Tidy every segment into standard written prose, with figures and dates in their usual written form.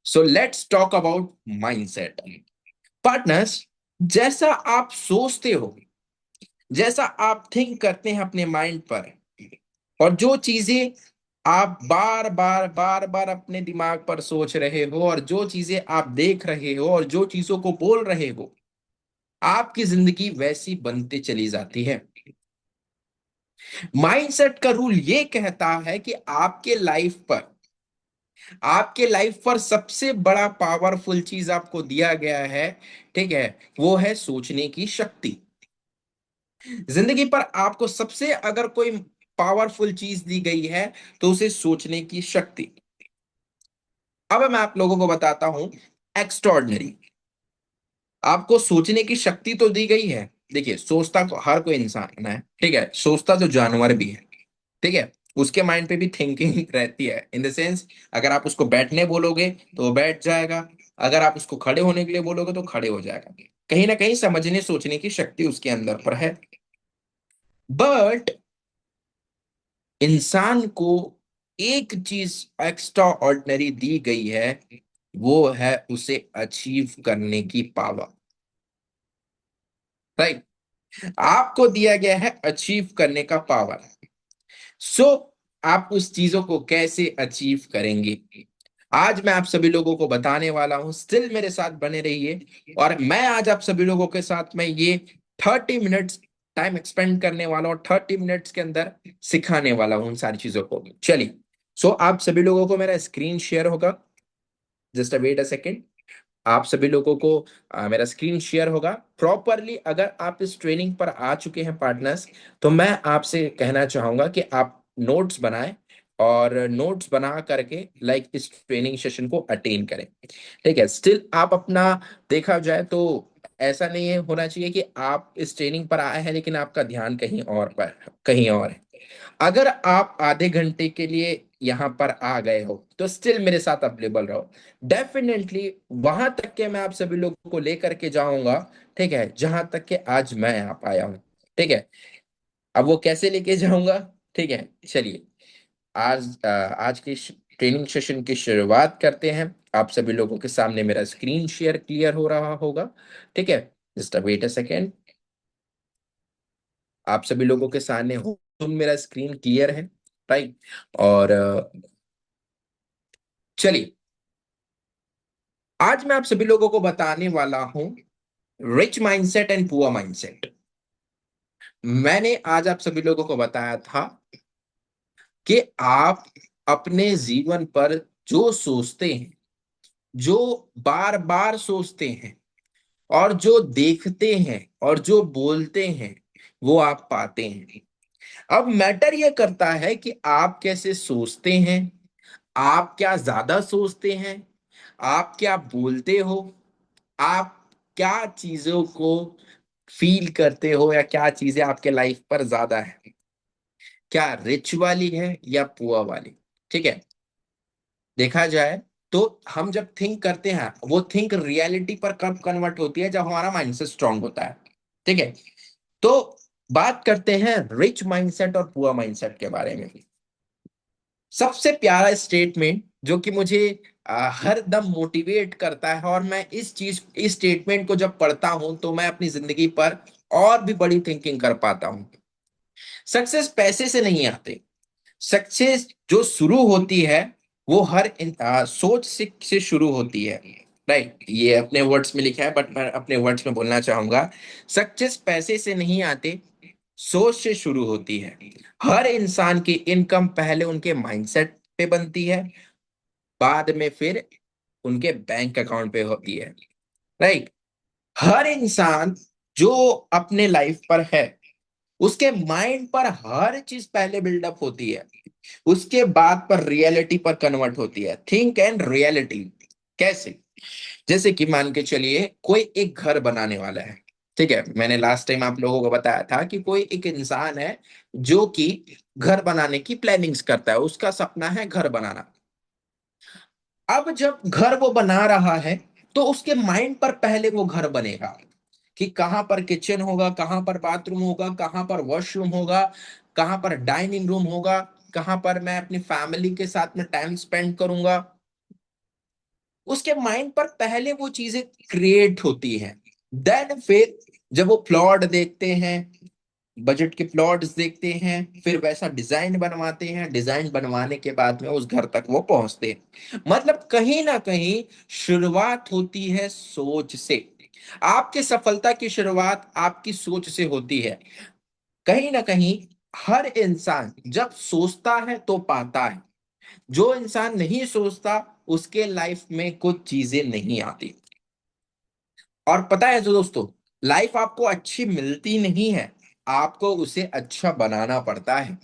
So let's talk about mindset. Partners, जैसा आप सोचते हो, जैसा आप थिंक करते हैं अपने माइंड पर, और जो चीजें आप बार बार अपने दिमाग पर सोच रहे हो, और जो चीजें आप देख रहे हो, और जो चीजों को बोल रहे हो, आपकी जिंदगी वैसी बनते चली जाती है। माइंडसेट का रूल ये कहता है कि आपके लाइफ पर सबसे बड़ा पावरफुल चीज आपको दिया गया है, ठीक है, वो है सोचने की शक्ति। जिंदगी पर आपको सबसे अगर कोई पावरफुल चीज दी गई है, तो उसे सोचने की शक्ति। अब मैं आप लोगों को बताता हूं एक्स्ट्रॉर्डनरी। आपको सोचने की शक्ति तो दी गई है। देखिए, सोचता तो हर कोई इंसान है, ठीक है, सोचता तो जानवर भी है, ठीक है। उसके माइंड पे भी थिंकिंग रहती है, इन द सेंस, अगर आप उसको बैठने बोलोगे तो वो बैठ जाएगा, अगर आप उसको खड़े होने के लिए बोलोगे तो खड़े हो जाएगा। कहीं ना कहीं समझने सोचने की शक्ति उसके अंदर पर है। बट इंसान को एक चीज एक्स्ट्रा ऑर्डिनरी दी गई है, वो है उसे अचीव करने की पावर। राइट? आपको दिया गया है अचीव करने का पावर। सो आप उस चीजों को कैसे अचीव करेंगे, आज मैं आप सभी लोगों को बताने वाला हूं। स्टिल मेरे साथ बने रहिए, और मैं आज आप सभी लोगों के साथ में ये 30 मिनट्स टाइम एक्सपेंड करने वाला हूं, 30 मिनट्स के अंदर सिखाने वाला हूं उन सारी चीजों को। चलिए, सो आप सभी लोगों को मेरा स्क्रीन शेयर होगा। Just wait a second. आप सभी लोगों को मेरा स्क्रीन शेयर होगा प्रॉपरली। अगर आप इस ट्रेनिंग पर आ चुके हैं पार्टनर्स, तो मैं आपसे कहना चाहूंगा कि आप नोट्स बनाएं, और नोट्स बना करके इस ट्रेनिंग सेशन को अटेन करें। ठीक है, स्टिल आप अपना, देखा जाए तो ऐसा नहीं है होना चाहिए कि आप इस ट्रेनिंग पर आए हैं लेकिन आपका ध्यान कहीं और है। अगर आप आधे घंटे के लिए यहाँ पर आ गए हो, तो स्टिल मेरे साथ अवेलेबल रहो। डेफिनेटली वहां तक के मैं आप सभी लोगों को लेकर के जाऊंगा, ठीक है, जहां तक के आज मैं यहाँ पाया हूँ। ठीक है, अब वो कैसे लेके जाऊंगा, ठीक है, चलिए। आज की ट्रेनिंग सेशन की शुरुआत करते हैं। आप सभी लोगों के सामने मेरा स्क्रीन शेयर क्लियर हो रहा होगा, ठीक है। Just wait a second. आप सभी लोगों के सामने हो, मेरा स्क्रीन क्लियर है, राइट? और चलिए, आज मैं आप सभी लोगों को बताने वाला हूं rich mindset and poor mindset. मैंने आज आप सभी लोगों को बताया था कि आप अपने जीवन पर जो सोचते हैं, जो बार बार सोचते हैं, और जो देखते हैं, और जो बोलते हैं, वो आप पाते हैं। अब मैटर यह करता है कि आप कैसे सोचते हैं, आप क्या ज्यादा सोचते हैं, आप क्या बोलते हो, आप क्या चीजों को फील करते हो, या क्या चीजें आपके लाइफ पर ज्यादा है, क्या रिच वाली है या पुअर वाली। ठीक है, देखा जाए तो हम जब थिंक करते हैं, वो थिंक रियलिटी पर कब कन्वर्ट होती है, जब हमारा माइंडसेट स्ट्रांग होता है। ठीक है, तो बात करते हैं रिच माइंडसेट और पुअर माइंडसेट के बारे में। सबसे प्यारा स्टेटमेंट जो कि मुझे हर दम मोटिवेट करता है, और मैं इस स्टेटमेंट को जब पढ़ता हूं तो मैं अपनी जिंदगी पर और भी बड़ी थिंकिंग कर पाता हूं। सक्सेस पैसे से नहीं आते। सक्सेस जो शुरू होती है, वो सोच से शुरू होती है। राइट, ये अपने वर्ड्स में लिखा है, बट मैं अपने वर्ड्स में बोलना चाहूंगा। सक्सेस पैसे से नहीं आते, सोच से शुरू होती है। हर इंसान की इनकम पहले उनके माइंडसेट पे बनती है, बाद में फिर उनके बैंक अकाउंट पे होती है। राइट? हर इंसान जो अपने लाइफ पर है, उसके माइंड पर हर चीज पहले बिल्डअप होती है, उसके बाद पर रियलिटी पर कन्वर्ट होती है। थिंक एंड रियलिटी कैसे? जैसे कि मान के चलिए, कोई एक घर बनाने वाला है। ठीक है, मैंने लास्ट टाइम आप लोगों को बताया था कि कोई एक इंसान है जो कि घर बनाने की प्लानिंग्स करता है, उसका सपना है घर बनाना। अब जब घर वो बना रहा है, तो उसके माइंड पर पहले वो घर बनेगा कि कहाँ पर किचन होगा, कहाँ पर बाथरूम होगा, कहाँ पर वॉशरूम होगा, कहाँ पर डाइनिंग रूम होगा, कहाँ पर मैं अपनी फैमिली के साथ में टाइम स्पेंड करूंगा। उसके माइंड पर पहले वो चीजें क्रिएट होती हैं। देन फिर जब वो प्लॉट देखते हैं, बजट के प्लॉट्स देखते हैं, फिर वैसा डिजाइन बनवाते हैं, डिजाइन बनवाने के बाद में उस घर तक वो पहुंचते हैं। मतलब कहीं ना कहीं शुरुआत होती है सोच से। आपके सफलता की शुरुआत आपकी सोच से होती है। कहीं ना कहीं हर इंसान जब सोचता है तो पाता है। जो इंसान नहीं सोचता उसके लाइफ में कुछ चीजें नहीं आती। और पता है जो दोस्तों, लाइफ आपको अच्छी मिलती नहीं है, आपको उसे अच्छा बनाना पड़ता है।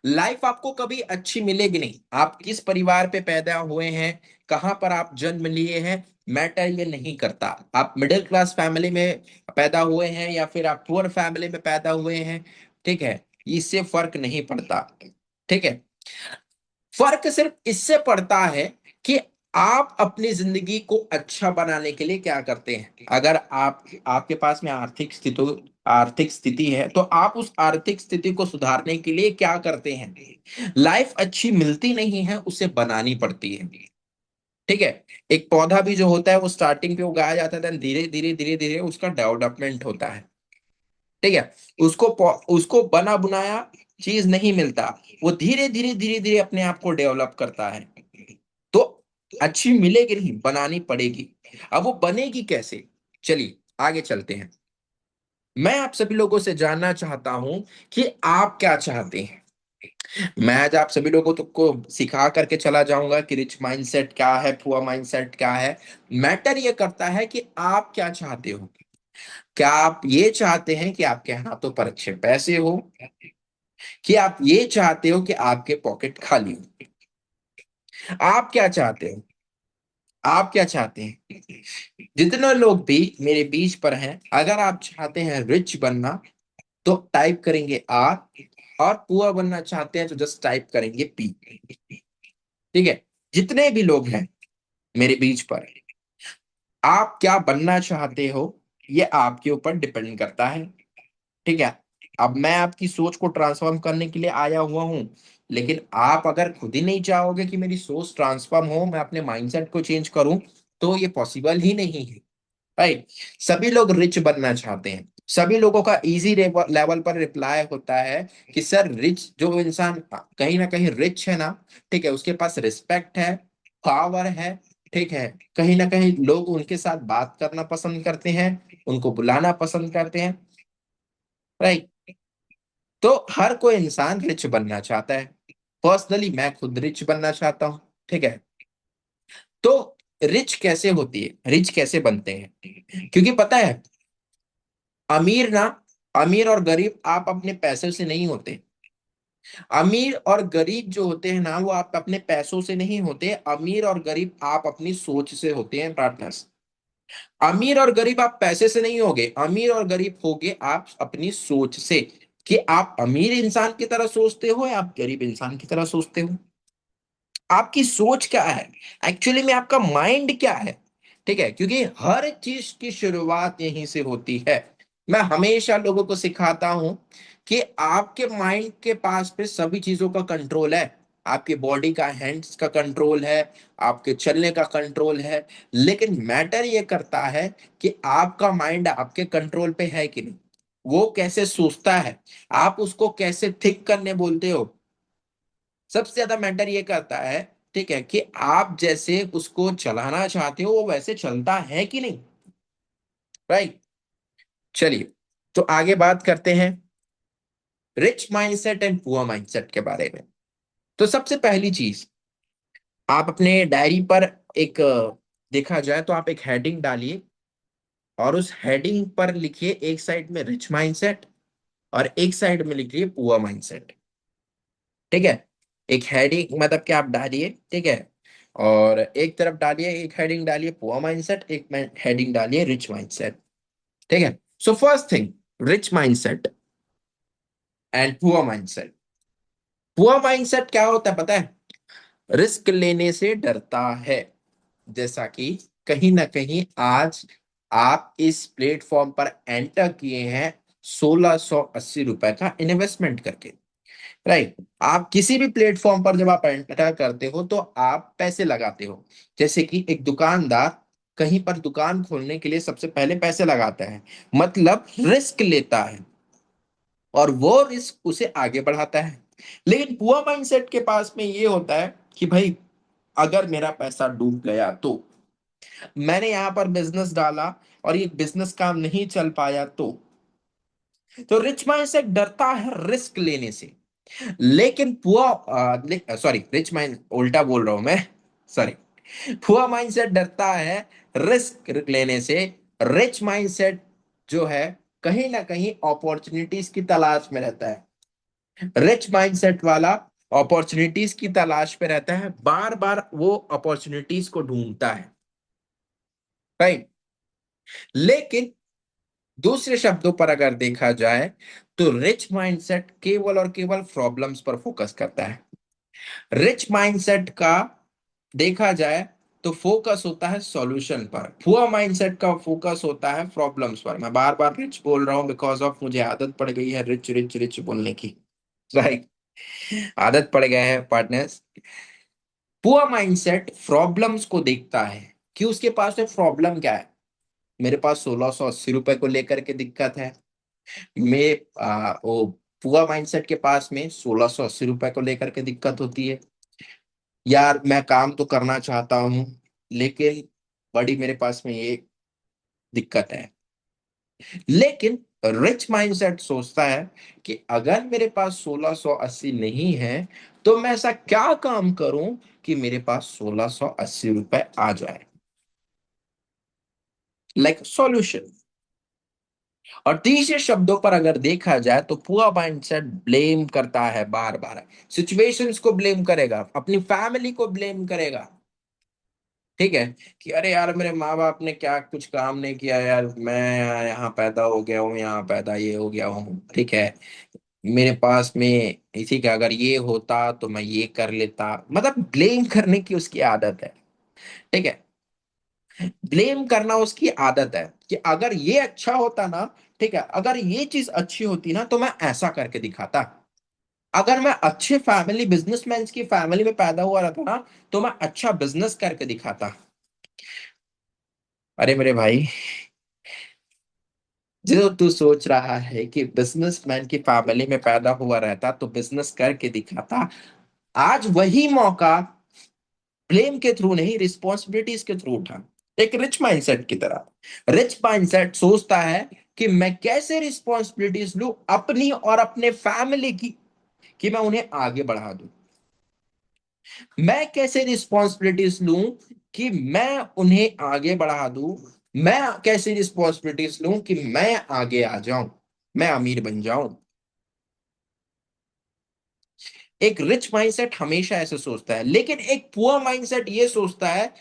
लाइफ आपको कभी अच्छी मिलेगी नहीं। आप किस परिवार पे पैदा हुए हैं, कहां पर आप जन्म लिए हैं, मैटर ये नहीं करता। आप मिडिल क्लास फैमिली में पैदा हुए हैं या फिर आप पुअर फैमिली में पैदा हुए हैं, ठीक है, इससे फर्क नहीं पड़ता। ठीक है, फर्क सिर्फ इससे पड़ता है कि आप अपनी जिंदगी को अच्छा बनाने के लिए क्या करते हैं। अगर आप आपके पास में आर्थिक स्थिति है तो आप उस आर्थिक स्थिति को सुधारने के लिए क्या करते हैं। लाइफ अच्छी मिलती नहीं है, उसे बनानी पड़ती है। ठीक है, एक पौधा भी जो होता है वो स्टार्टिंग पे उगाया जाता है, धीरे धीरे धीरे धीरे उसका डेवलपमेंट होता है। ठीक है, उसको उसको बना बुनाया चीज नहीं मिलता, वो धीरे धीरे धीरे धीरे अपने आप को डेवलप करता है। तो अच्छी मिलेगी नहीं, बनानी पड़ेगी। अब वो बनेगी कैसे, चलिए आगे चलते हैं। मैं आप सभी लोगों से जानना चाहता हूं कि आप क्या चाहते हैं। मैं आज आप सभी लोगों को सिखा करके चला जाऊंगा कि रिच माइंडसेट क्या है, पुअर माइंडसेट क्या है। मैटर ये करता है कि आप क्या चाहते हो। क्या आप ये चाहते हैं कि आपके हाथों पर अच्छे पैसे हो, कि आप ये चाहते हो कि आपके पॉकेट खाली हो। आप क्या चाहते हो, आप क्या चाहते हैं। जितने लोग भी मेरे बीच पर हैं, अगर आप चाहते हैं रिच बनना तो टाइप करेंगे आर, और पुअर बनना चाहते हैं तो जस्ट टाइप करेंगे पी। ठीक है, जितने भी लोग हैं मेरे बीच पर, आप क्या बनना चाहते हो ये आपके ऊपर डिपेंड करता है। ठीक है, अब मैं आपकी सोच को ट्रांसफॉर्म करने के लिए आया हुआ हूं, लेकिन आप अगर खुद ही नहीं चाहोगे कि मेरी सोच ट्रांसफॉर्म हो, मैं अपने माइंडसेट को चेंज करूं, तो ये पॉसिबल ही नहीं है। राइट, सभी लोग रिच बनना चाहते हैं। सभी लोगों का इजी लेवल पर रिप्लाई होता है कि सर रिच जो इंसान कहीं ना कहीं रिच है ना, ठीक है, उसके पास रिस्पेक्ट है, पावर है, ठीक है, कहीं ना कहीं लोग उनके साथ बात करना पसंद करते हैं, उनको बुलाना पसंद करते हैं। राइट, तो हर कोई इंसान रिच बनना चाहता है। पर्सनली मैं खुद रिच बनना चाहता हूँ। ठीक है, तो रिच कैसे होती है, रिच कैसे बनते हैं, क्योंकि पता है, अमीर ना, अमीर और गरीब आप अपने पैसे से नहीं होते। अमीर और गरीब जो होते हैं ना, वो आप अपने पैसों से नहीं होते। अमीर और गरीब आप अपनी सोच से होते हैं पार्टनर्स। अमीर और गरीब आप पैसे से नहीं होगे, अमीर और गरीब होगे आप अपनी सोच से, कि आप अमीर इंसान की तरह सोचते हो या आप गरीब इंसान की तरह सोचते हो। आपकी सोच क्या है, एक्चुअली में आपका माइंड क्या है। ठीक है, क्योंकि हर चीज की शुरुआत यहीं से होती है। मैं हमेशा लोगों को सिखाता हूं कि आपके माइंड के पास पे सभी चीजों का कंट्रोल है। आपकी बॉडी का, हैंड्स का कंट्रोल है, आपके चलने का कंट्रोल है, लेकिन मैटर ये करता है कि आपका माइंड आपके कंट्रोल पे है कि नहीं। वो कैसे सोचता है, आप उसको कैसे थिंक करने बोलते हो, सबसे ज्यादा मैटर ये करता है। ठीक है, कि आप जैसे उसको चलाना चाहते हो वो वैसे चलता है कि नहीं। राइट, चलिए, तो आगे बात करते हैं rich mindset and poor mindset के बारे में। तो सबसे पहली चीज, आप अपने डायरी पर एक देखा जाए तो आप एक हेडिंग डालिए, और उस हेडिंग पर लिखिए, एक साइड में रिच माइंडसेट और एक साइड में लिखिए पुअर माइंडसेट। ठीक है, एक हेडिंग मतलब कि आप डालिए, ठीक है, और एक तरफ डालिए, एक हेडिंग डालिए पुअर माइंडसेट, एक हेडिंग डालिए रिच माइंडसेट। ठीक है, so first thing, rich mindset and poor mindset. Poor mindset क्या होता है पता है, रिस्क लेने से डरता है। जैसा कि कहीं ना कहीं आज आप इस प्लेटफॉर्म पर एंटर किए हैं 1680 रुपए का इन्वेस्टमेंट करके। राइट। आप किसी भी प्लेटफॉर्म पर जब आप एंटर करते हो तो आप पैसे लगाते हो। जैसे कि एक दुकानदार कहीं पर दुकान खोलने के लिए सबसे पहले पैसे लगाता है, मतलब रिस्क लेता है, और वो रिस्क उसे आगे बढ़ाता है। लेकिन पुअर माइंडसेट के पास में ये होता है कि भाई, अगर मेरा पैसा डूब गया तो, मैंने यहां पर बिजनेस डाला और ये बिजनेस काम नहीं चल पाया तो रिच माइंडसेट डरता है रिस्क लेने से। लेकिन पुअर सॉरी, रिच माइंड उल्टा बोल रहा हूं मैं, सॉरी। पुअर माइंडसेट डरता है रिस्क लेने से। रिच माइंडसेट जो है, कहीं ना कहीं अपॉर्चुनिटीज की तलाश में रहता है। रिच माइंडसेट वाला अपॉर्चुनिटीज की तलाश पे रहता है, बार बार वो अपॉर्चुनिटीज को ढूंढता है। राइट। लेकिन दूसरे शब्दों पर अगर देखा जाए तो रिच माइंडसेट केवल और केवल प्रॉब्लम्स पर फोकस करता है। रिच माइंडसेट का देखा जाए तो फोकस होता है सॉल्यूशन पर, पुअर माइंडसेट का फोकस होता है प्रॉब्लम्स पर। मैं बार बार रिच बोल रहा हूं बिकॉज ऑफ मुझे आदत पड़ गई है रिच रिच रिच बोलने की। राइट। आदत पड़ गए हैं पार्टनर्स। पुअर माइंडसेट प्रॉब्लम्स को देखता है कि उसके पास में प्रॉब्लम क्या है। मेरे पास 1680 रुपए को लेकर के दिक्कत है। मैं वो पुअर माइंडसेट के पास में 1680 रुपए को लेकर के दिक्कत होती है। यार मैं काम तो करना चाहता हूँ, लेकिन बड़ी मेरे पास में ये दिक्कत है। लेकिन रिच माइंडसेट सोचता है कि अगर मेरे पास 1680 नहीं है तो मैं ऐसा क्या काम करूं कि मेरे पास 1680 रुपए आ जाए, लाइक सॉल्यूशन। और तीसरे शब्दों पर अगर देखा जाए तो पुअर माइंडसेट ब्लेम करता है, बार बार सिचुएशंस को ब्लेम करेगा, अपनी फैमिली को ब्लेम करेगा। ठीक है, कि अरे यार मेरे माँ बाप ने क्या कुछ काम नहीं किया यार, मैं यहाँ पैदा हो गया हूँ, यहाँ पैदा ये हो गया हूँ। ठीक है, मेरे पास में इसी का अगर ये होता तो मैं ये कर लेता, मतलब ब्लेम करने की उसकी आदत है। ठीक है, ब्लेम करना उसकी आदत है कि अगर ये अच्छा होता ना, ठीक है, अगर ये चीज अच्छी होती ना तो मैं ऐसा करके दिखाता। अगर मैं अच्छे फैमिली बिजनेसमैन की फैमिली में पैदा हुआ रहता ना तो मैं अच्छा बिजनेस करके दिखाता। अरे मेरे भाई, जो तू सोच रहा है कि बिजनेसमैन की फैमिली में पैदा हुआ रहता तो बिजनेस करके दिखाता, आज वही मौका ब्लेम के थ्रू नहीं, रिस्पॉन्सिबिलिटीज के थ्रू उठा। एक रिच माइंडसेट की तरह रिच माइंडसेट सोचता है कि मैं कैसे रिस्पॉन्सिबिलिटीज लूं अपनी और अपने फैमिली की, कि मैं उन्हें आगे बढ़ा दूं। मैं कैसे रिस्पॉन्सिबिलिटीज लूं कि मैं उन्हें आगे बढ़ा दूं। मैं कैसे रिस्पॉन्सिबिलिटीज लूं कि मैं आगे आ जाऊं, मैं अमीर बन जाऊं। एक रिच माइंडसेट हमेशा ऐसे सोचता है, लेकिन एक पुअर माइंडसेट ये सोचता है,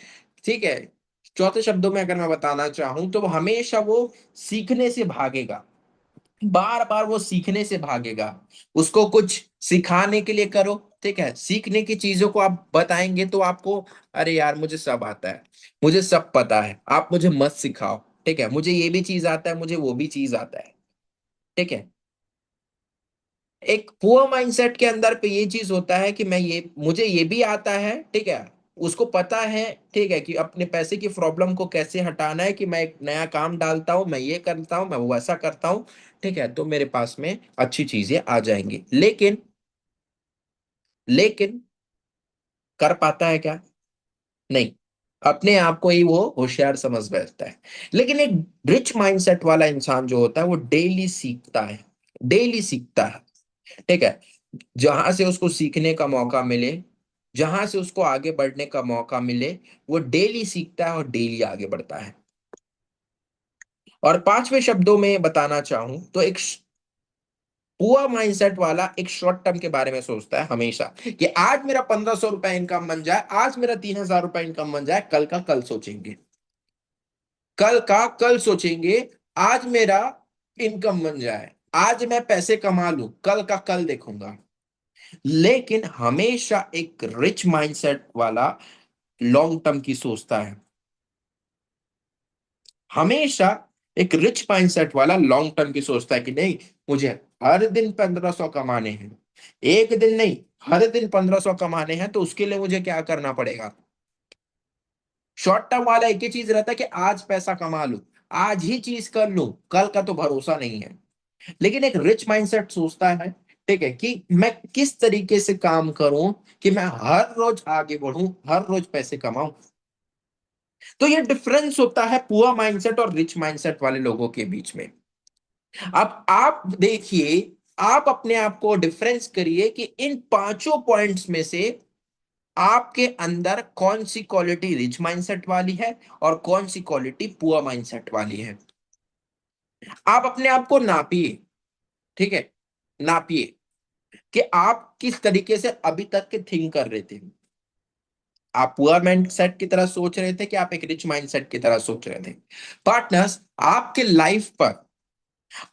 ठीक है, चौथे शब्दों में अगर मैं बताना चाहूं तो वो हमेशा वो सीखने से भागेगा। बार बार वो सीखने से भागेगा। उसको कुछ सिखाने के लिए करो, ठीक है, सीखने की चीजों को आप बताएंगे तो आपको, अरे यार मुझे सब आता है, मुझे सब पता है, आप मुझे मत सिखाओ। ठीक है, मुझे ये भी चीज आता है, मुझे वो भी चीज आता है। ठीक है, एक पुअर माइंडसेट के अंदर पे ये चीज होता है कि मैं ये, मुझे ये भी आता है। ठीक है, उसको पता है, ठीक है, कि अपने पैसे की प्रॉब्लम को कैसे हटाना है, कि मैं एक नया काम डालता हूं, मैं ये करता हूं, मैं वो ऐसा करता हूं। ठीक है, तो मेरे पास में अच्छी चीजें आ जाएंगी। लेकिन कर पाता है क्या? नहीं। अपने आप को ही वो होशियार समझ बैठता है। लेकिन एक रिच माइंडसेट वाला इंसान जो होता है वो डेली सीखता है, डेली सीखता है। ठीक है, जहां से उसको सीखने का मौका मिले, जहां से उसको आगे बढ़ने का मौका मिले, वो डेली सीखता है और डेली आगे बढ़ता है। और पांचवें शब्दों में बताना चाहूं तो एक पुअर माइंडसेट वाला एक शॉर्ट टर्म के बारे में सोचता है हमेशा, कि आज मेरा 1500 रुपए इनकम बन जाए, आज मेरा 3000 रुपए इनकम बन जाए, कल का कल सोचेंगे, कल का कल सोचेंगे। आज मेरा इनकम बन जाए, आज मैं पैसे कमा लूं, कल का कल देखूंगा। लेकिन हमेशा एक रिच माइंडसेट वाला लॉन्ग टर्म की सोचता है। हमेशा एक रिच माइंडसेट वाला लॉन्ग टर्म की सोचता है कि नहीं, मुझे हर दिन 1500 कमाने हैं, एक दिन नहीं, हर दिन 1500 कमाने हैं, तो उसके लिए मुझे क्या करना पड़ेगा? शॉर्ट टर्म वाला एक ही चीज रहता है कि आज पैसा कमा लूं, आज ही चीज कर लूं, कल का तो भरोसा नहीं है। लेकिन एक रिच माइंडसेट सोचता है, ठीक है, कि मैं किस तरीके से काम करूं कि मैं हर रोज आगे बढ़ूं, हर रोज पैसे कमाऊं। तो ये डिफरेंस होता है पुअर माइंडसेट और रिच माइंडसेट वाले लोगों के बीच में। अब आप देखिए, आप अपने आप को डिफरेंस करिए कि इन पांचों पॉइंट्स में से आपके अंदर कौन सी क्वालिटी रिच माइंडसेट वाली है और कौन सी क्वालिटी पुअर माइंडसेट वाली है। आप अपने आप को नापिए, ठीक है, नापिए कि आप किस तरीके से अभी तक के थिंक कर रहे थे। आप पुअर माइंडसेट की तरह सोच रहे थे कि आप एक रिच माइंडसेट की तरह सोच रहे थे। पार्टनर्स, आपके लाइफ पर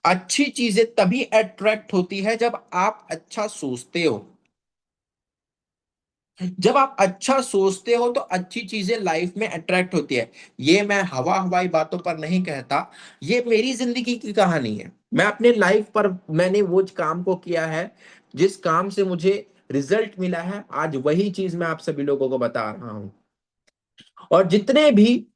अच्छी चीजें तभी अट्रैक्ट होती है जब आप अच्छा सोचते हो। जब आप अच्छा सोचते हो तो अच्छी चीजें लाइफ में अट्रैक्ट होती है। ये मैं हवा हवाई बातों पर नहीं कहता, ये मेरी जिंदगी की कहानी है। मैं अपने लाइफ पर मैंने वो काम को किया है, जिस काम से मुझे रिजल्ट मिला है, आज वही चीज मैं आप सभी लोगों को बता रहा हूं। और जितने भी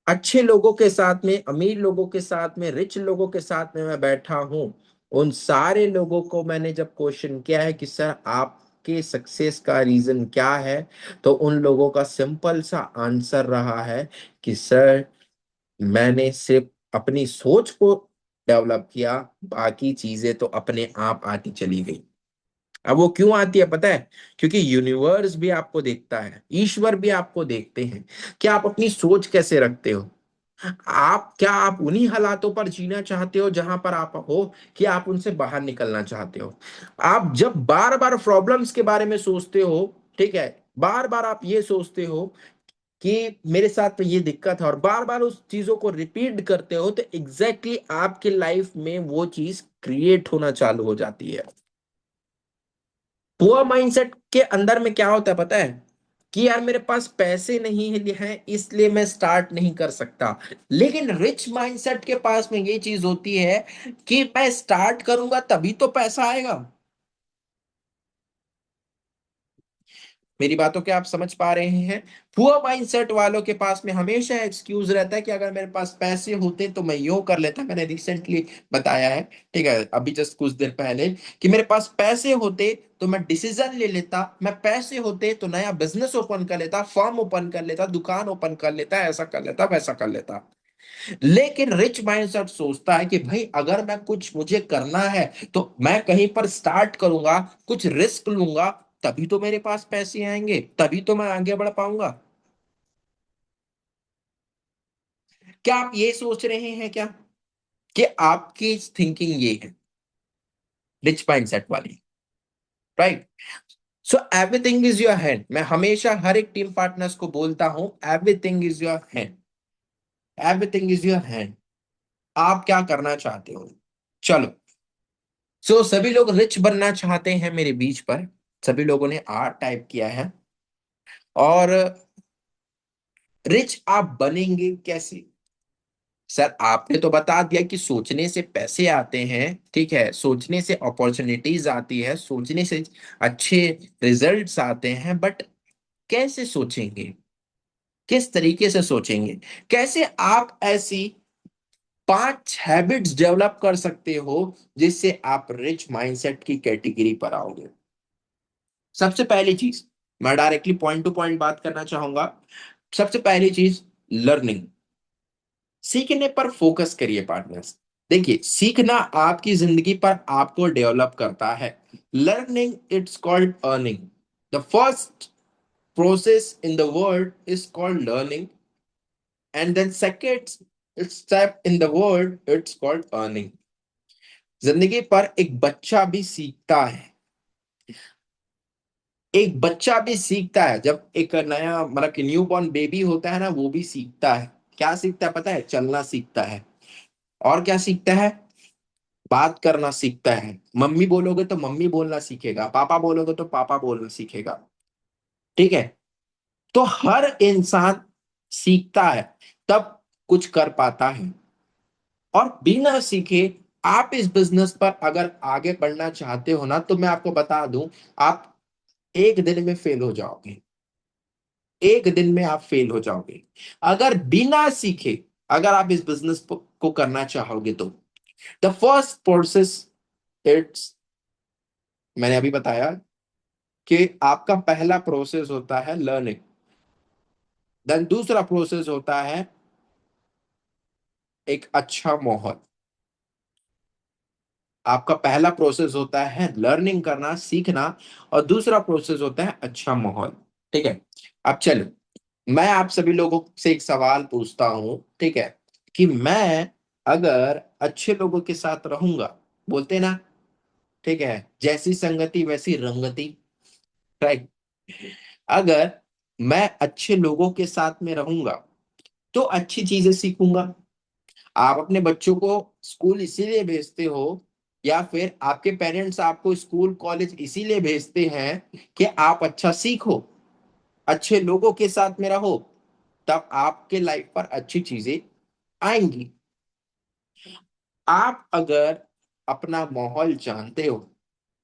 अच्छे लोगों के साथ में, अमीर लोगों के साथ में, रिच लोगों के साथ में मैं बैठा हूं, उन सारे लोगों को मैंने जब क्वेश्चन किया है कि सर आपके सक्सेस का रीजन क्या है, तो उन लोगों का सिंपल सा आंसर रहा है कि सर मैंने सिर्फ अपनी सोच को डेवलप किया, बाकी चीजें तो अपने आप आती चली गई। अब वो क्यों आती है पता है? क्योंकि यूनिवर्स भी आपको देखता है, ईश्वर भी आपको देखते हैं कि आप अपनी सोच कैसे रखते हो। आप क्या आप उन्हीं हालातों पर जीना चाहते हो जहां पर आप हो, कि आप उनसे बाहर निकलना चाहते हो? आप जब बार बार प्रॉब्लम्स के बारे में सोचते हो, ठीक है, बार बार आप ये सोचते हो कि मेरे साथ तो ये दिक्कत है, और बार बार उस चीजों को रिपीट करते हो, तो एग्जैक्टली exactly आपके लाइफ में वो चीज क्रिएट होना चालू हो जाती है। पुअर माइंडसेट के अंदर में क्या होता है पता है? कि यार मेरे पास पैसे नहीं है, इसलिए मैं स्टार्ट नहीं कर सकता। लेकिन रिच माइंडसेट के पास में ये चीज होती है कि मैं स्टार्ट करूंगा तभी तो पैसा आएगा। मेरी बातों के आप समझ पा रहे हैं? पुअर माइंडसेट वालों के पास में हमेशा एक्सक्यूज रहता है कि अगर मेरे पास पैसे होते तो मैं यूं कर लेता। मैंने रिसेंटली बताया है, ठीक है, अभी जस्ट कुछ देर पहले, कि मेरे पास पैसे होते तो मैं डिसीजन ले लेता, मैं पैसे होते तो नया बिजनेस ओपन कर लेता, फर्म ओपन कर लेता, दुकान ओपन कर लेता, ऐसा कर लेता, वैसा कर लेता। लेकिन रिच माइंडसेट सोचता है कि भाई अगर मैं कुछ मुझे करना है, तो मैं कहीं पर स्टार्ट करूंगा, कुछ रिस्क लूंगा, तभी तो मेरे पास पैसे आएंगे, तभी तो मैं आगे बढ़ पाऊंगा। क्या आप ये सोच रहे हैं क्या कि आपकी थिंकिंग ये है रिच माइंडसेट वाली? Right. So everything is your hand. मैं हमेशा हर एक टीम पार्टनर्स को बोलता हूं, everything is your hand, everything is your hand. आप क्या करना चाहते हो? चलो। सभी लोग रिच बनना चाहते हैं मेरे बीच पर, सभी लोगों ने आर टाइप किया है। और रिच आप बनेंगे कैसे? सर आपने तो बता दिया कि सोचने से पैसे आते हैं, ठीक है, सोचने से अपॉर्चुनिटीज आती है, सोचने से अच्छे रिजल्ट्स आते हैं, बट कैसे सोचेंगे? किस तरीके से सोचेंगे? कैसे आप ऐसी 5 हैबिट्स डेवलप कर सकते हो जिससे आप रिच माइंडसेट की कैटेगरी पर आओगे? सबसे पहली चीज, मैं डायरेक्टली पॉइंट टू पॉइंट बात करना चाहूंगा। सबसे पहली चीज, लर्निंग। सीखने पर फोकस करिए पार्टनर्स। देखिए, सीखना आपकी जिंदगी पर आपको डेवलप करता है। Learning it's called earning. The first process in the world is called learning, and then second step in the world it's called earning. जिंदगी पर एक बच्चा भी सीखता है, एक बच्चा भी सीखता है। जब एक नया मतलब कि न्यू बॉर्न बेबी होता है ना, वो भी सीखता है। क्या सीखता है पता है? चलना सीखता है। और क्या सीखता है? बात करना सीखता है। मम्मी बोलोगे तो मम्मी बोलना सीखेगा, पापा बोलोगे तो पापा बोलना सीखेगा, ठीक है। तो हर इंसान सीखता है, तब कुछ कर पाता है। और बिना सीखे आप इस बिजनेस पर अगर आगे बढ़ना चाहते हो ना, तो मैं आपको बता दूं, आप एक दिन में फेल हो जाओगे। एक दिन में आप फेल हो जाओगे अगर बिना सीखे, अगर आप इस बिजनेस को करना चाहोगे तो। द फर्स्ट प्रोसेस, इट्स, मैंने अभी बताया कि आपका पहला प्रोसेस होता है लर्निंग। देन दूसरा प्रोसेस होता है एक अच्छा माहौल। आपका पहला प्रोसेस होता है लर्निंग करना, सीखना, और दूसरा प्रोसेस होता है अच्छा माहौल। ठीक है। अब चलो, मैं आप सभी लोगों से एक सवाल पूछता हूं, ठीक है, कि मैं अगर अच्छे लोगों के साथ रहूंगा, बोलते ना, ठीक है, जैसी संगति वैसी रंगति, राइट। अगर मैं अच्छे लोगों के साथ में रहूंगा तो अच्छी चीजें सीखूंगा। आप अपने बच्चों को स्कूल इसीलिए भेजते हो, या फिर आपके पेरेंट्स आपको स्कूल कॉलेज इसीलिए भेजते हैं कि आप अच्छा सीखो, अच्छे लोगों के साथ में रहो, तब आपके लाइफ पर अच्छी चीजें आएंगी। आप अगर अपना माहौल जानते हो,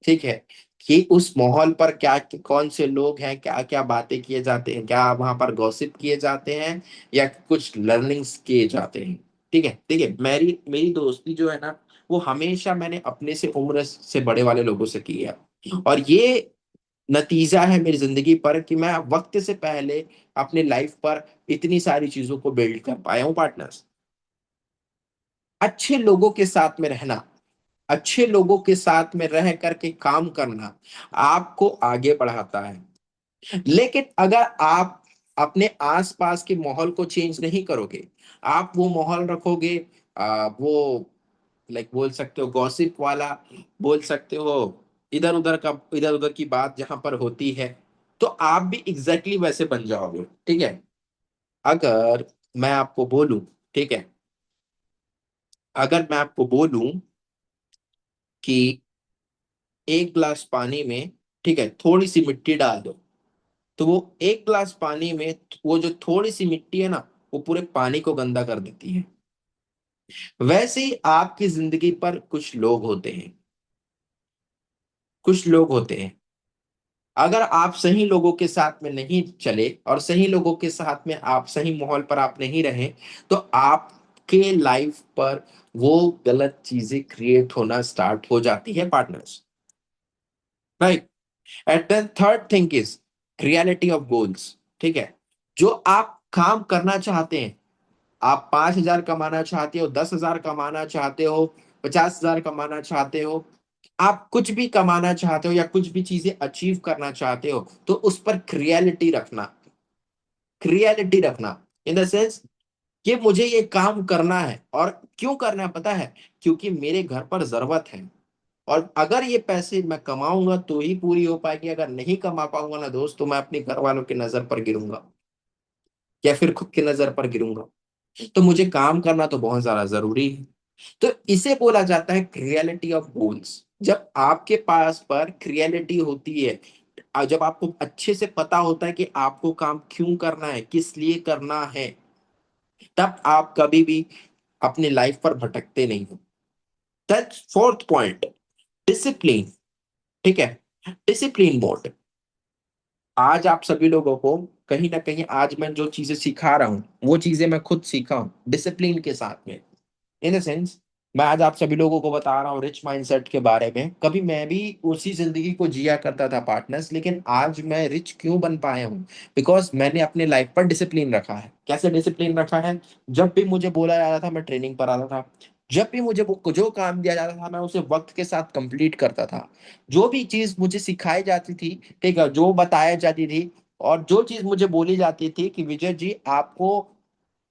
ठीक है, कि उस माहौल पर क्या, कौन से लोग हैं, क्या क्या बातें किए जाते हैं, क्या वहां पर गॉसिप किए जाते हैं, या कुछ लर्निंग्स किए जाते हैं, ठीक है, ठीक है। मेरी मेरी दोस्ती जो है ना, वो हमेशा मैंने अपने से उम्र से बड़े वाले लोगों से की है। और ये नतीजा है मेरी जिंदगी पर कि मैं वक्त से पहले अपने लाइफ पर इतनी सारी चीजों को बिल्ड कर पाया हूँ, पार्टनर्स। अच्छे लोगों के साथ में रहना, अच्छे लोगों के साथ में रह करके काम करना आपको आगे बढ़ाता है। लेकिन अगर आप अपने आसपास के माहौल को चेंज नहीं करोगे, आप वो माहौल रखोगे, वो लाइक बोल सकते हो गॉसिप वाला, बोल सकते हो इधर उधर की बात जहां पर होती है, तो आप भी एग्जैक्टली वैसे बन जाओगे, ठीक है। अगर मैं आपको बोलूं, ठीक है, अगर मैं आपको बोलूं कि एक गिलास पानी में, ठीक है, थोड़ी सी मिट्टी डाल दो, तो वो एक गिलास पानी में वो जो थोड़ी सी मिट्टी है ना, वो पूरे पानी को गंदा कर देती है। वैसे ही आपकी जिंदगी पर कुछ लोग होते हैं, कुछ लोग होते हैं, अगर आप सही लोगों के साथ में नहीं चले और सही लोगों के साथ में आप सही माहौल पर आप नहीं रहे, तो आपके लाइफ पर वो गलत चीजें क्रिएट होना स्टार्ट हो जाती है, partners, right. And then third thing is reality of goals, ठीक है। जो आप काम करना चाहते हैं, आप 5,000 कमाना चाहते हो, 10,000 कमाना चाहते हो, 50,000 कमाना चाहते हो, आप कुछ भी कमाना चाहते हो या कुछ भी चीजें अचीव करना चाहते हो, तो उस पर क्रियलिटी रखना, क्रियलिटी रखना, इन द सेंस कि मुझे ये काम करना है, और क्यों करना है पता है, क्योंकि मेरे घर पर जरूरत है, और अगर ये पैसे मैं कमाऊंगा तो ही पूरी हो पाएगी, अगर नहीं कमा पाऊंगा ना दोस्त, तो मैं अपने घर वालों की नजर पर गिरूंगा, या फिर खुद की नजर पर गिरूंगा। तो मुझे काम करना तो बहुत ज्यादा जरूरी है। तो इसे बोला जाता है क्रिएलिटी ऑफ गोल्स। जब आपके पास पर क्रिएलिटी होती है, जब आपको अच्छे से पता होता है कि आपको काम क्यों करना है, किस लिए करना है, तब आप कभी भी अपनी लाइफ पर भटकते नहीं हो। दैट्स फोर्थ पॉइंट, डिसिप्लिन, ठीक है, डिसिप्लिन मोड। आज आप सभी लोगों को कहीं ना कहीं, आज मैं जो चीजें सिखा रहा हूँ वो चीजें मैं खुद सीखा हूँ डिसिप्लिन के साथ में। इन सेंस, मैं आज आप सभी लोगों को बता रहा हूँ रिच माइंडसेट के बारे में। कभी मैं भी उसी जिंदगी को जिया करता था, पार्टनर्स, लेकिन आज मैं रिच क्यों बन पाया हूँ? बिकॉज मैंने अपने लाइफ पर डिसिप्लिन रखा है। कैसे डिसिप्लिन रखा है? जब भी मुझे बोला जाता था मैं ट्रेनिंग पर आता था, जब भी मुझे जो काम दिया जाता था मैं उसे वक्त के साथ कंप्लीट करता था। जो भी चीज मुझे सिखाई जाती थी, ठीक है, जो बताया जाती थी, और जो चीज मुझे बोली जाती थी कि विजय जी आपको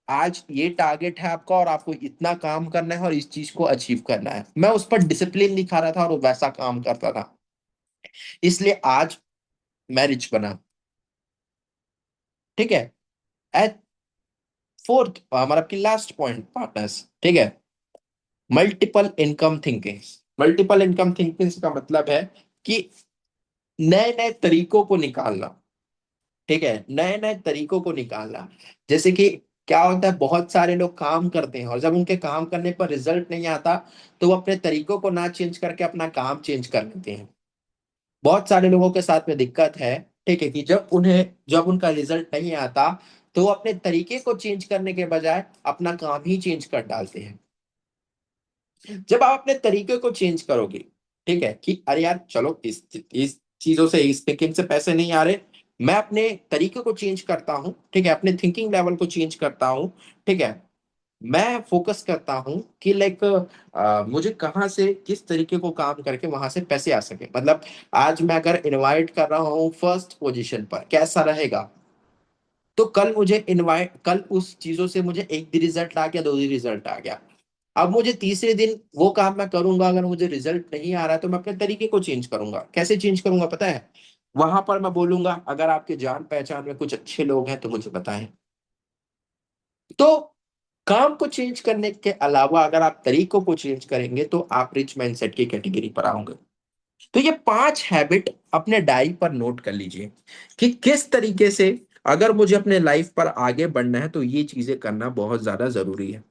आज ये टारगेट है आपका, और आपको इतना काम करना है और इस चीज को अचीव करना है, मैं उस पर डिसिप्लिन दिखा रहा था और वैसा काम करता था। इसलिए आज मैं रिच बना, ठीक है। एट फोर्थ, हमारा की लास्ट पॉइंट, पार्टनर्स, ठीक है, multiple income thinking. Multiple income thinking का मतलब है कि नए नए तरीकों को निकालना, ठीक है, नए नए तरीकों को निकालना। जैसे कि क्या होता है, बहुत सारे लोग काम करते हैं और जब उनके काम करने पर रिजल्ट नहीं आता तो वो अपने तरीकों को ना चेंज करके अपना काम चेंज कर लेते हैं। बहुत सारे लोगों के साथ में दिक्कत है, ठीक है, कि जब उनका रिजल्ट नहीं आता तो वो अपने तरीके को चेंज करने के बजाय अपना काम ही चेंज कर डालते हैं। जब आप अपने तरीके को चेंज करोगे, ठीक है, कि अरे यार चलो इस चीजों से, इस थिंकिंग से पैसे नहीं आ रहे, मैं अपने तरीके को चेंज करता हूँ, ठीक है, अपने थिंकिंग लेवल को चेंज करता हूँ, ठीक है, मैं फोकस करता हूँ कि लाइक मुझे कहाँ से किस तरीके को काम करके वहां से पैसे आ सके। मतलब आज मैं अगर इनवाइट कर रहा हूँ फर्स्ट पोजीशन पर, कैसा रहेगा, तो कल उस चीजों से मुझे एक भी रिजल्ट आ गया, दो भी रिजल्ट आ गया, अब मुझे तीसरे दिन वो काम मैं करूंगा, अगर मुझे रिजल्ट नहीं आ रहा है तो मैं अपने तरीके को चेंज करूंगा। कैसे चेंज करूंगा पता है? वहां पर मैं बोलूंगा अगर आपके जान पहचान में कुछ अच्छे लोग हैं तो मुझे बताएं। तो काम को चेंज करने के अलावा अगर आप तरीकों को चेंज करेंगे तो आप रिच माइंडसेट की कैटेगरी पर आओगे। तो ये 5 हैबिट अपने डायरी पर नोट कर लीजिए कि किस तरीके से अगर मुझे अपने लाइफ पर आगे बढ़ना है तो ये चीजें करना बहुत ज्यादा जरूरी है।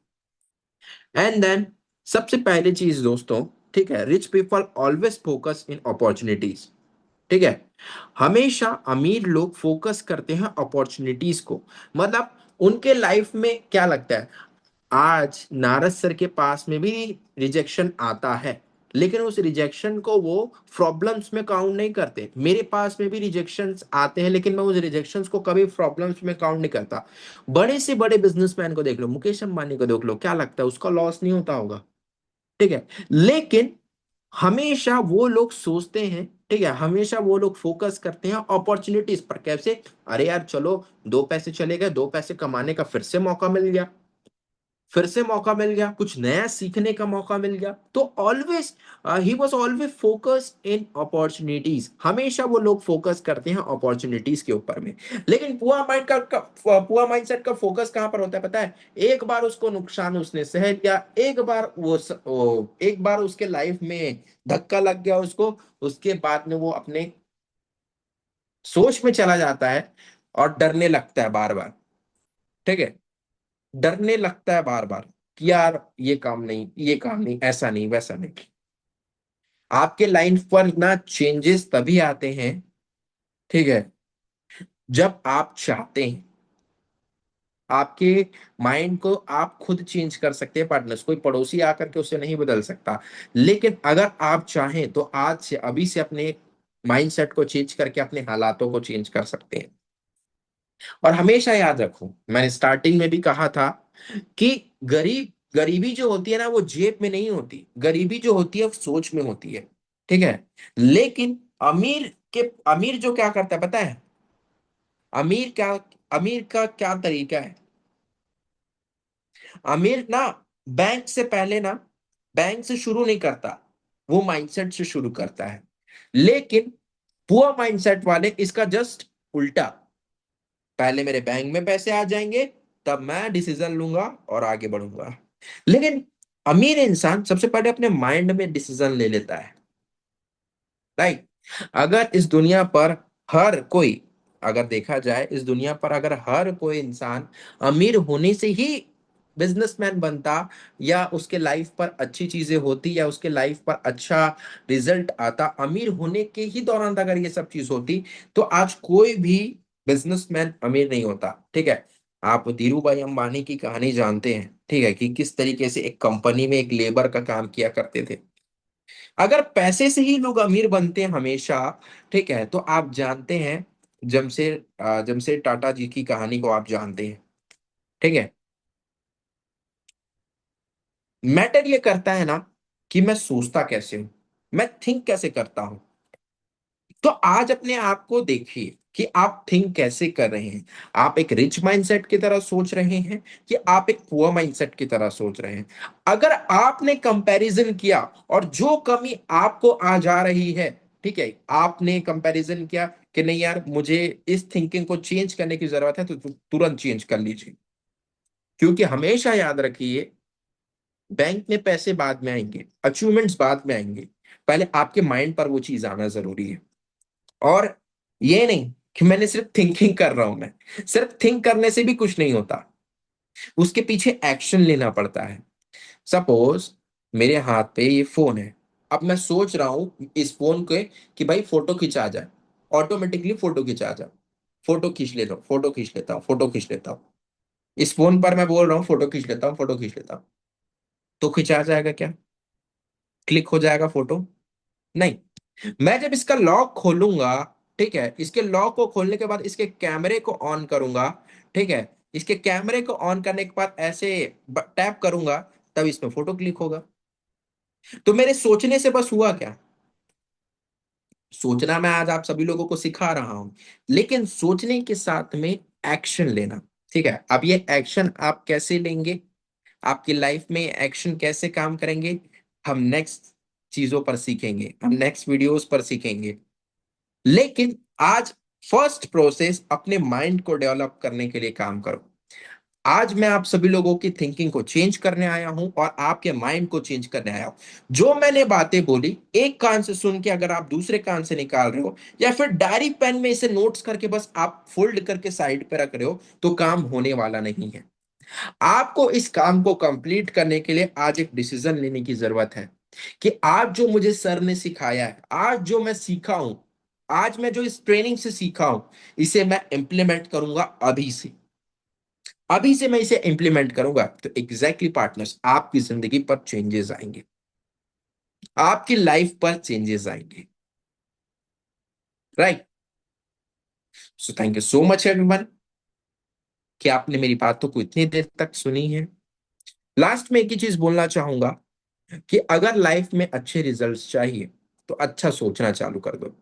एंड देन सबसे पहली चीज दोस्तों, ठीक है, rich people always focus in opportunities. ठीक है, हमेशा अमीर लोग फोकस करते हैं अपॉर्चुनिटीज को। मतलब उनके लाइफ में क्या लगता है, आज नारद सर के पास में भी रिजेक्शन आता है, लेकिन उस रिजेक्शन को वो प्रॉब्लम्स में काउंट नहीं करते। मेरे पास में भी रिजेक्शंस आते हैं लेकिन मैं उस रिजेक्शंस को कभी प्रॉब्लम्स में काउंट नहीं करता। बड़े से बड़े बिजनेसमैन को देख लो, मुकेश अंबानी को देख लो, क्या लगता है उसका लॉस नहीं होता होगा? ठीक है, लेकिन हमेशा वो लोग सोचते हैं, ठीक है, हमेशा वो लोग फोकस करते हैं अपॉर्चुनिटीज पर। कैसे? अरे यार चलो, दो पैसे चले गए, दो पैसे कमाने का फिर से मौका मिल गया, फिर से मौका मिल गया, कुछ नया सीखने का मौका मिल गया। तो always he was always focus in opportunities. हमेशा वो लोग फोकस करते हैं अपॉर्चुनिटीज के ऊपर में। लेकिन पुअर माइंडसेट का फोकस कहां पर होता है पता है? एक बार उसको नुकसान उसने सह लिया, एक बार उसके लाइफ में धक्का लग गया उसको, उसके बाद में वो अपने सोच में चला जाता है और डरने लगता है बार बार। ठीक है, डरने लगता है बार बार कि यार ये काम नहीं, ये काम नहीं, ऐसा नहीं, वैसा नहीं। आपके लाइफ पर ना चेंजेस तभी आते हैं, ठीक है, जब आप चाहते हैं। आपके माइंड को आप खुद चेंज कर सकते हैं पार्टनर्स, कोई पड़ोसी आकर के उसे नहीं बदल सकता। लेकिन अगर आप चाहें तो आज से, अभी से अपने माइंडसेट को चेंज करके अपने हालातों को चेंज कर सकते हैं। और हमेशा याद रखो, मैंने स्टार्टिंग में भी कहा था कि गरीबी जो होती है ना वो जेब में नहीं होती, गरीबी जो होती है वो सोच में होती है। ठीक है, लेकिन अमीर जो क्या करता है पता है? अमीर क्या अमीर का क्या तरीका है? अमीर ना बैंक से पहले ना, बैंक से शुरू नहीं करता, वो माइंडसेट से शुरू करता है। लेकिन पुअर माइंडसेट वाले इसका जस्ट उल्टा, पहले मेरे बैंक में पैसे आ जाएंगे, तब मैं डिसीजन लूंगा और आगे बढ़ूंगा। लेकिन अमीर इंसान सबसे पहले अपने माइंड में डिसीजन ले लेता है। राइट? अगर इस दुनिया पर हर कोई अगर देखा जाए, इस दुनिया पर अगर हर कोई इंसान अमीर होने से ही बिजनेसमैन बनता, या उसके लाइफ पर अच्छी चीजें होती, या उसके लाइफ पर अच्छा रिजल्ट आता, अमीर होने के ही दौरान अगर ये सब चीज होती, तो आज कोई भी बिजनेसमैन अमीर नहीं होता। ठीक है, आप धीरू भाई अंबानी की कहानी जानते हैं, ठीक है, कि किस तरीके से एक कंपनी में एक लेबर का काम किया करते थे। अगर पैसे से ही लोग अमीर बनते हैं हमेशा, ठीक है, तो आप जानते हैं, जमशेद टाटा जी की कहानी को आप जानते हैं। ठीक है, मैटर ये करता है ना कि मैं सोचता कैसे हूं, मैं थिंक कैसे करता हूं। तो आज अपने आप को देखिए कि आप थिंक कैसे कर रहे हैं। आप एक रिच माइंडसेट की तरह सोच रहे हैं कि आप एक पुअर माइंडसेट की तरह सोच रहे हैं? अगर आपने कंपैरिजन किया और जो कमी आपको आ जा रही है, ठीक है, आपने कंपैरिजन किया कि नहीं यार मुझे इस थिंकिंग को चेंज करने की जरूरत है, तो तुरंत चेंज कर लीजिए। क्योंकि हमेशा याद रखिए, बैंक में पैसे बाद में आएंगे, अचीवमेंट्स बाद में आएंगे, पहले आपके माइंड पर वो चीज आना जरूरी है। और ये नहीं कि मैंने सिर्फ थिंकिंग कर रहा हूं, मैं सिर्फ थिंक करने से भी कुछ नहीं होता। उसके पीछे एक्शन लेना पड़ता है। सपोज मेरे हाथ पे ये फोन है, अब मैं सोच रहा हूं इस फोन के कि भाई फोटो खिंचा जाए, ऑटोमेटिकली फोटो खिंचा जाए, फोटो खींच लेता हूँ, फोटो खींच लेता हूँ, फोटो खींच लेता हूँ। इस फोन पर मैं बोल रहा हूँ फोटो खींच लेता हूँ, फोटो खींच लेता हूँ, तो खिंचा जाएगा क्या? क्लिक हो जाएगा फोटो? नहीं। मैं जब इसका लॉक खोलूंगा, ठीक है, इसके लॉक को खोलने के बाद इसके कैमरे को ऑन करूंगा, ठीक है, इसके कैमरे को ऑन करने के बाद ऐसे टैप करूंगा, तब इसमें फोटो क्लिक होगा। तो मेरे सोचने से बस हुआ क्या? सोचना मैं आज आप सभी लोगों को सिखा रहा हूं, लेकिन सोचने के साथ में एक्शन लेना। ठीक है, अब ये एक्शन आप कैसे लेंगे, आपकी लाइफ में एक्शन कैसे काम करेंगे, हम नेक्स्ट चीजों पर सीखेंगे, हम नेक्स्ट वीडियोस पर सीखेंगे। लेकिन आज फर्स्ट प्रोसेस अपने माइंड को डेवलप करने के लिए काम करो। आज मैं आप सभी लोगों की थिंकिंग को चेंज करने आया हूं और आपके माइंड को चेंज करने आया हूं। जो मैंने बातें बोली एक कान से सुन के अगर आप दूसरे कान से निकाल रहे हो, या फिर डायरी पेन में इसे नोट्स करके बस आप फोल्ड करके साइड पे रख रहे हो, तो काम होने वाला नहीं है। आपको इस काम को कंप्लीट करने के लिए आज एक डिसीजन लेने की जरूरत है कि आज जो मुझे सर ने सिखाया है, आज जो मैं सीखा हूं, आज मैं जो इस ट्रेनिंग से सीखा हूं, इसे मैं इंप्लीमेंट करूंगा अभी से। अभी से मैं इसे इंप्लीमेंट करूंगा तो एग्जैक्टली पार्टनर्स आपकी जिंदगी पर चेंजेस आएंगे, आपकी लाइफ पर चेंजेस आएंगे। Right. So thank you so much everyone कि आपने मेरी बातों को इतनी देर तक सुनी है। लास्ट में एक ही चीज बोलना चाहूंगा कि अगर लाइफ में अच्छे रिजल्ट्स चाहिए तो अच्छा सोचना चालू कर दो।